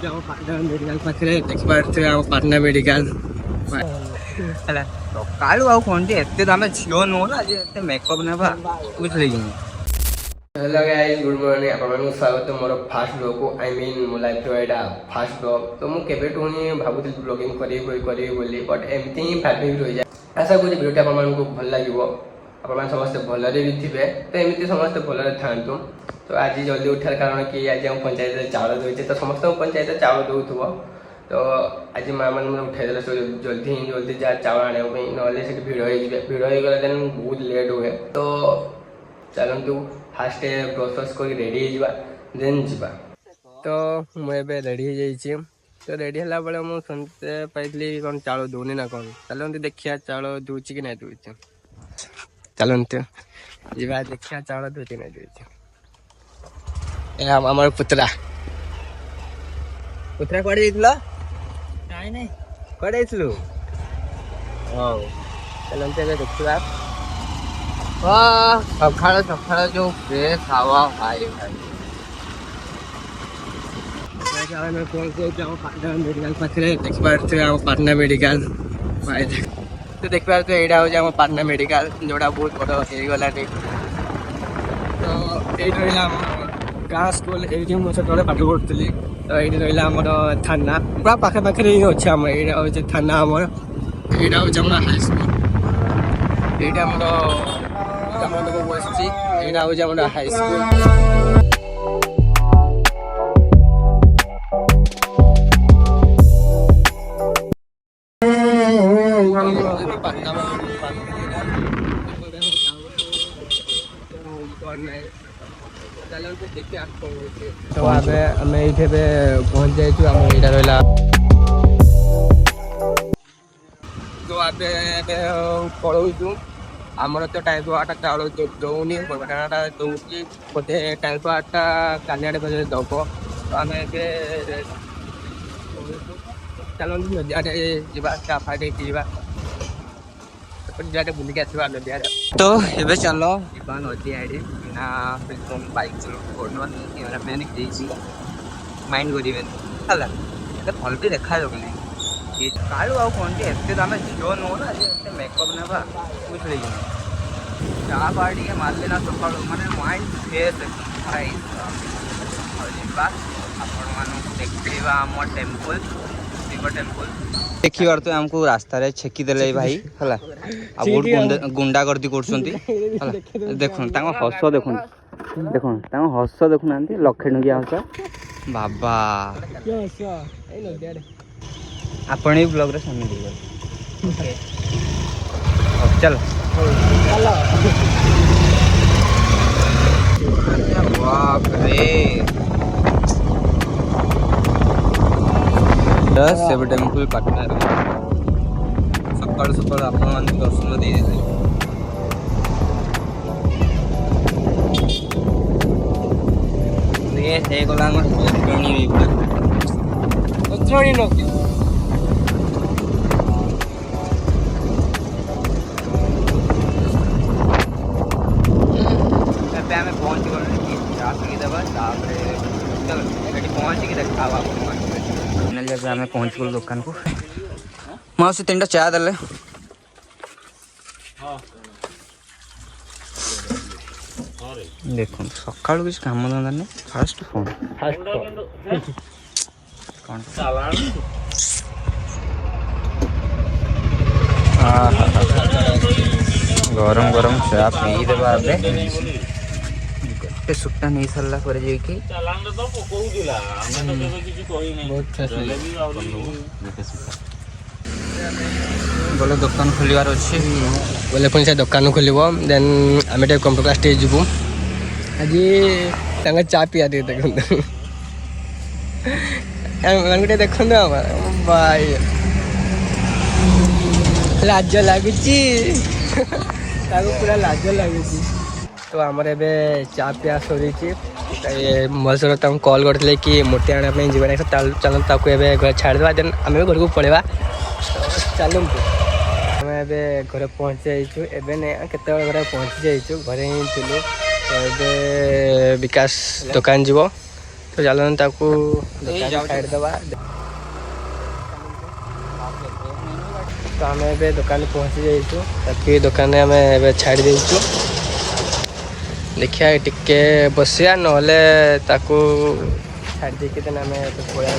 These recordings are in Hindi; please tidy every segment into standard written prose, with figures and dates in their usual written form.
मेडिकल पाखे देखिए आम पाटना मेडिकल है सकालू आउ कौन एत आम झील नुह ना एत मेकअप ना बुझे कि हेलो गाइस गुड मॉर्निंग आपको स्वागत मोर फास्ट ब्लॉग को आई मीन मो लाइफ यहाँ फास्ट ब्लॉग तो मुझे ही भावुली ब्लॉगिंग करी बट एमती ही भाभी रही जाए आशा करी भिडियो आपको भल लगे आप समस्ते भलरे भी थे तो एमती समस्ते भलरे था तो आज जल्दी उठार कारण कि आज हम पंचायत चाउल दूचे तो समस्त पंचायत चाउल दूथो तो आज माँ मैंने उठाई जल्दी जा चाउल आने ना भिड़ हो गला देन बहुत लेट हुए तो चलतु फास्ट ब्रश कर रेडी देन जा तो मुझे रेडी हो जाइए तो रेडी है बेले मुझे सुनते पाई कौन चाउल दूनी ना कौन चलते देखिया चाउल दूची कि नहीं दूचे चलते जा देखिया चाउल दूची नहीं दूचे आम पुतरा पुतरा कड़े नहीं कड़े चलते देखा सकाल सकाल जो फ्रेश हवा भाई मेडिकल पाखे देखिए पाटना मेडिकल तो देखिए यहाँ हूँ पाटना मेडिकल जोड़ा बहुत बड़ हो गला तो ये गाँ स्कूल ये मुझे पाठ पढ़ुली तो ये रहा आम थाना पूरा पाखे पाखे ही अच्छे आम यहाँ हूँ थाना आमर यहाँ हूँ हाई स्कूल ये बस यहाँ हूँ हाई स्कूल तो आम ये पहुँच जाइए रहा तो आप पढ़ू आमर तो टाइम आटा चाउल दौनी पटाटा दौर बोधे टाइम आटा काली आड़े बजे दब तो आम चलते नदी आड़े जा फाटे जाटे बुलिक आसवा नदी आड़े तो ये चल नदी आड़े बिना बाइक चलो मैंने माइंड करें है भल भी देखा नहीं कालू आउ कौन एत आम झील नुह ना एत मेकअप ना बुझे कि चा पार्टी के मारे ना सका मैंने माइंड फ्रेश देखा आम टेम्पल शिव टेम्पल देखी बार तो हमको रास्ता छेकीदे भाई है बहुत गुंडा गर्दी कर देखो हस देखो देखो हस देखुना लक्षे टंकिया हस बाबा आपण ही ब्लॉग रे सामने चल बाप रे शिव टेम्पल पाटना सकाल सकाल आप दर्शन दे गला आम पहुँच गल पहुँचिक देखा आम पहुँच गल दुकान को मौसी 3टा चा दे देख सका किसी कम धंदा नहीं फास्ट फोन गरम गरम चा पीदेवा गोटे सुटा नहीं सारा पर बोले दुकान खोलिबार अच्छे बोले पुणी से दुकान खोल देन आम कंप्यूटर क्लास जीवु आज चा पिया दे देख देखो भाई लाज लगुच पूरा लाज लगुच तो आमर ए चा पिया सरी मसर कॉल करते कि मूर्ति आने जीवन चल घर छाड़देवा देन आम घर को पलैया चलू आम ए घर पहुँच जाइए केत घर पहुँची जाइए घरे ही थिलु तो ये विकास दुकान जीव तो चलन ताकू छाड़ दबा तो आम ए दुकान पहुँची जाइए ताकि दुकान आम ए छाड़ देचु देखिए टिके बसिया नहले ताकू छाड़ देके आम पड़ा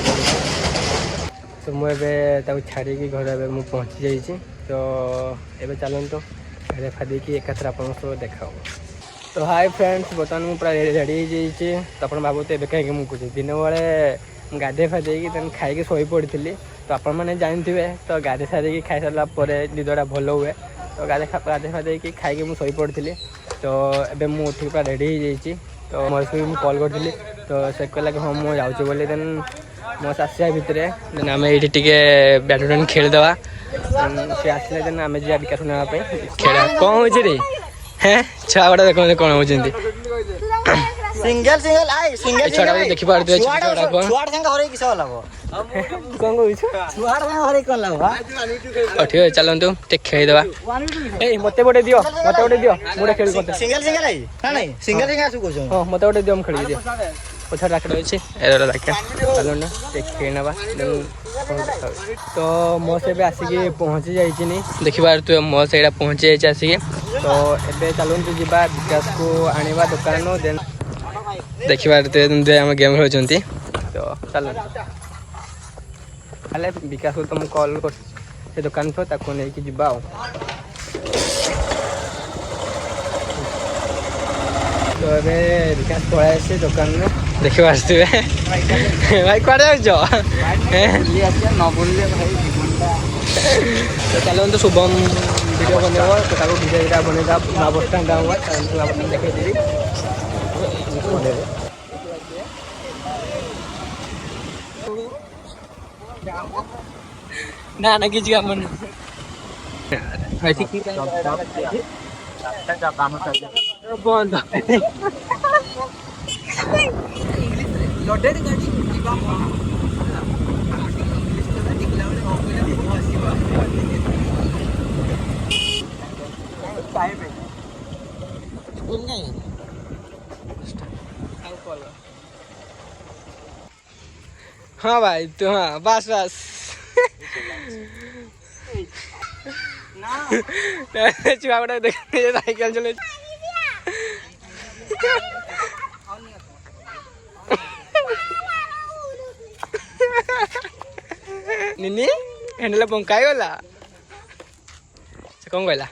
तो मुझे छाड़ी घर मुझे पहुँची जाइए तो ये चलते घर फादी एकाथर आप देखा तो हाय फ्रेंड्स बर्तमान मुझे पूरा रेडी हो तो आप भावते कहीं मुझे दिन बेले गाधे फादे खाई शोई पड़ी तो आपण मैंने जानते तो गाधे सारे खाई सारा निदटा भल हुए तो गाधे फादे खाई मुझे शोई पड़ी तो एबे मु उठी पूरा रेडी हो तो महेश भी मुझे कॉल करी तो से कहला कि हाँ मुझे जाऊँ बोली देन महेश आसा भितर देन आम ये बैडमिंटन खेलदे सी आसले देन आम जा विकास नापी खेला कौन हो हैं छुआ गुड़ा देख कौन हो सिंगल सिंगल आई सिंगल छुआ देखी पारे छुआड़ संग हरे किस लागो कौन कहू छुआड़ संग हरे कोन लागो ठीक है चलतु टे खेलदे ए मते गोटे दियो मुझे खेल सिंगल सिंगल आई ना नहीं सिंगल सिंगल आसु कहछो हां मते गोटे दियो हम खेल दियो पछा राखड़ अछि एरा राखा चलो ना टे खेलनबा तो मो से भी आसिक पहुँची जाइए देखी पार तु मो से पहुँची जाइए आसिक तो एबे चलतु जीवा विकास को आनिबा दुकान देन देखी पारे आम गेम खेलुंट तो चल विकास को तुम कॉल कर दुकान पर ताको नहीं कि जीवा तो ये विकास पढ़ाई से दुकान में देखी पारे भाई कड़े जाओ न बोलले भाई तो चलो तो शुभम वीडियो बनेगा तो वीडियो बनेगा बस स्टैंड आऊँगा देखे देवी ना ना किसी काम बंद हाँ भाई तो हाँ बस बस छुआ गुड़ा देखने साइकिल चले निनी हैंडल पंकाई गला कौन कहला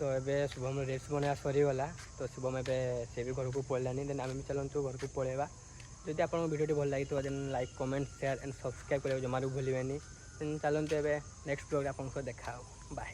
तो ये शुभम रेस बना सरीगला तो शुभम ए से भी घर को पड़ानी देन आम चलतु घर को पलैबा जदि आप वीडियो भल लगी तो like comment share and subscribe करें जमारू भूलें चलते नेक्स्ट ब्लॉग आपको देखा बाय।